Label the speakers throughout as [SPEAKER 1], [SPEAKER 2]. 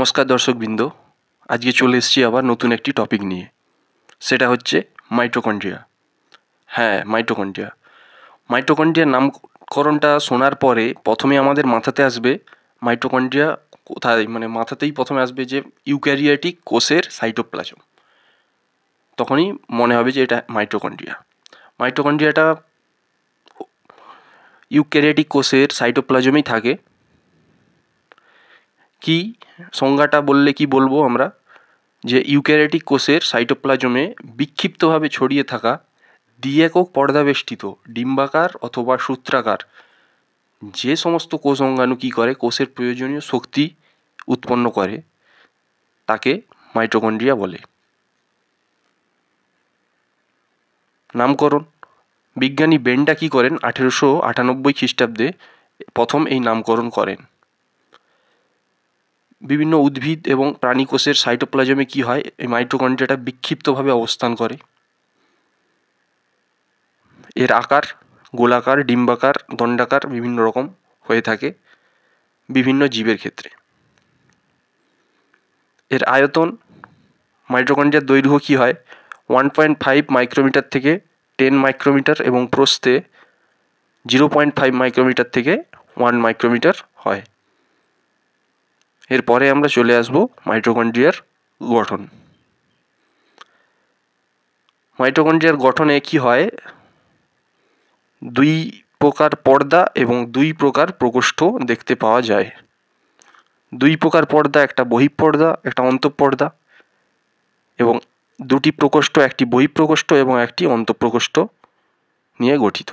[SPEAKER 1] নমস্কার দর্শকবৃন্দ, আজকে চলে এসেছি আবার নতুন একটি টপিক নিয়ে। সেটা হচ্ছে মাইটোকন্ড্রিয়া। হ্যাঁ, মাইটোকন্ড্রিয়ার নামকরণটা শোনার পরে প্রথমে আমাদের মাথাতে আসবে মাইটোকন্ড্রিয়া কোথায়, মানে মাথাতেই প্রথমে আসবে যে ইউক্যারিওটিক কোষের সাইটোপ্লাজম। তখনই মনে হবে যে এটা মাইটোকন্ড্রিয়া। মাইটোকন্ড্রিয়াটা ইউক্যারিওটিক কোষের সাইটোপ্লাজমেই থাকে। কি সংজ্ঞাটা বললে কি বলবো আমরা, যে ইউক্যারিওটিক কোষের সাইটোপ্লাজমে বিক্ষিপ্তভাবে ছড়িয়ে থাকা দ্বি-একক পর্দাবেষ্টিত ডিম্বাকার অথবা সূত্রাকার যে সমস্ত কোষ অঙ্গাণু কী করে কোষের প্রয়োজনীয় শক্তি উৎপন্ন করে তাকে মাইটোকন্ড্রিয়া বলে। নামকরণ, বিজ্ঞানী বেন্ডা কী করেন 1898 খ্রিস্টাব্দে প্রথম এই নামকরণ করেন। বিভিন্ন উদ্ভিদ এবং প্রাণী কোষের সাইটোপ্লাজমে কী হয়, এই মাইটোকন্ড্রিয়াটা বিক্ষিপ্তভাবে অবস্থান করে। এর আকার গোলাকার, ডিম্বাকার, দণ্ডাকার বিভিন্ন রকম হয়ে থাকে বিভিন্ন জীবের ক্ষেত্রে। এর আয়তন, মাইটোকন্ড্রিয়ার দৈর্ঘ্য কী হয় 1.5 মাইক্রোমিটার থেকে 10 মাইক্রোমিটার এবং প্রস্থে 0.5 মাইক্রোমিটার থেকে 1 মাইক্রোমিটার হয়। এরপরে আমরা চলে আসব মাইটোকন্ড্রিয়ার গঠন। মাইটোকন্ড্রিয়ার গঠনে কি হয়, দুই প্রকার পর্দা এবং দুই প্রকার প্রকোষ্ঠ দেখতে পাওয়া যায়। দুই প্রকার পর্দা, একটা বহিঃপর্দা একটা অন্তঃপর্দা, এবং দুটি প্রকোষ্ঠ, একটি বহিঃপ্রকোষ্ঠ এবং একটি অন্তঃপ্রকোষ্ঠ নিয়ে গঠিত।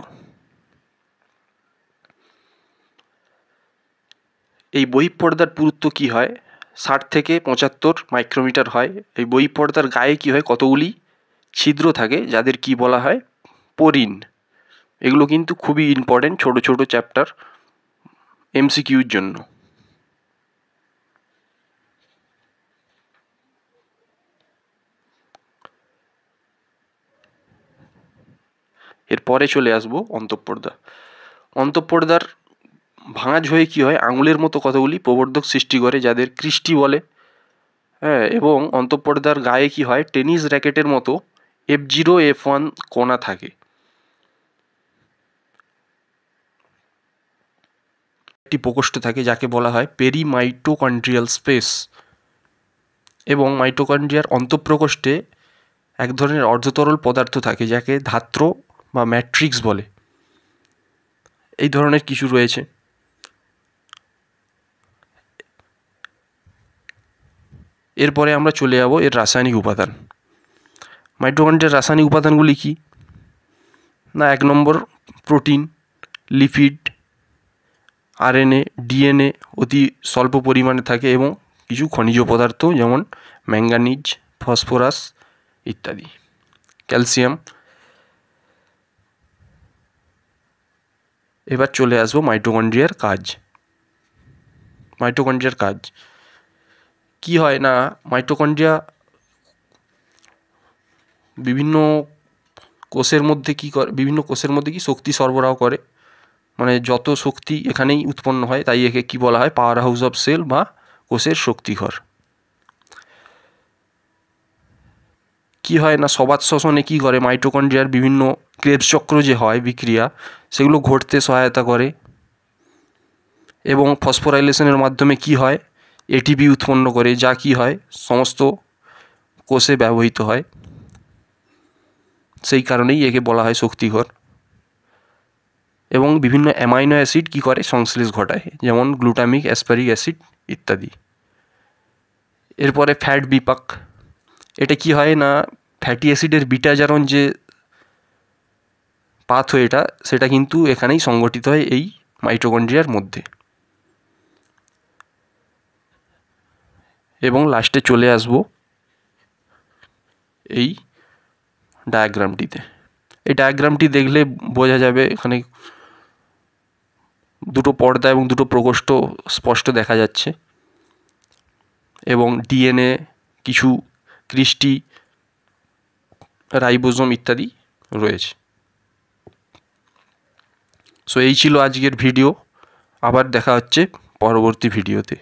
[SPEAKER 1] এই বহিঃপর্দার পুরুত্ব কি হয় 60 থেকে 75 মাইক্রোমিটার হয়। এই বহিঃপর্দার গায়ে কি হয় কতগুলি ছিদ্র থাকে যাদের কি বলা হয় পোরিন। এগুলো কিন্তু খুবই ইম্পর্টেন্ট ছোট ছোট চ্যাপ্টার এমসিকিউর জন্য। এরপরে চলে আসবো অন্তঃপর্দা। অন্তঃপর্দার ভাঁজ হয়ে কি হয় আঙুলের মতো কতগুলি প্রবর্ধক সৃষ্টি করে যাদের ক্রিস্টি বলে। হ্যাঁ, এবং অন্তঃপর্দার গায়ে কি হয় টেনিস র্যাকেটের মতো F0 F1 কোণা থাকে। একটি প্রকোষ্ঠ থাকে যাকে বলা হয় পেরিমাইটোকন্ড্রিয়াল স্পেস, এবং মাইটোকন্ড্রিয়ার অন্তঃপ্রকোষ্ঠে এক ধরনের অর্ধতরল পদার্থ থাকে যাকে ধাত্র বা ম্যাট্রিক্স বলে। এই ধরনের কিছু রয়েছে। এরপরে আমরা চলে যাব এর রাসায়নিক উপাদান। মাইটোকন্ড্রিয়ার রাসায়নিক উপাদানগুলি কি না, 1 নম্বর প্রোটিন, লিপিড, আরএনএ, ডিএনএ অতি স্বল্প পরিমাণে থাকে এবং কিছু খনিজ পদার্থ যেমন ম্যাঙ্গানিজ, ফসফরাস ইত্যাদি, ক্যালসিয়াম। এবার চলে আসবো মাইটোকন্ড্রিয়ার কাজ। মাইটোকন্ড্রিয়ার কাজ কি হয় না, মাইটোকন্ড্রিয়া বিভিন্ন কোষের মধ্যে কি শক্তি সরবরাহ করে, মানে যত শক্তি এখানেই উৎপন্ন হয়, তাই একে কি বলা হয় পাওয়ার হাউস অফ সেল বা কোষের শক্তিঘর। কি হয় না, সবাত শ্বসনে কি করে মাইটোকন্ড্রিয়ার বিভিন্ন ক্রেবস চক্র যে হয় বিক্রিয়া সেগুলো ঘটতে সহায়তা করে, এবং ফসফোরাইলেশনের মাধ্যমে কি হয় এটিপি উৎপন্ন করে, যা কি হয় সমস্ত কোষে ব্যবহৃত হয়। সেই কারণেই একে বলা হয় শক্তিঘর। এবং বিভিন্ন অ্যামাইনো অ্যাসিড কি করে সংশ্লেষ ঘটায়, যেমন গ্লুটামিক, অ্যাসপারিক অ্যাসিড ইত্যাদি। এরপরে ফ্যাট বিপাক। এটা কি হয় না, ফ্যাটি অ্যাসিডের বিটাজারণ যে পাথওয়েটা সেটা কিন্তু এখানেই সংগঠিত হয় এই মাইটোকন্ড্রিয়ার মধ্যে। এবং লাস্টে চলে আসব এই ডায়াগ্রামটিতে। এই ডায়াগ্রামটি দেখলে বোঝা যাবে এখানে দুটো পর্দা এবং দুটো প্রকোষ্ঠ স্পষ্ট দেখা যাচ্ছে, এবং ডিএনএ, কিছু ক্রিস্টি, রাইবোজোম ইত্যাদি রয়েছে। সো এই ছিল আজকের ভিডিও। আবার দেখা হচ্ছে পরবর্তী ভিডিওতে।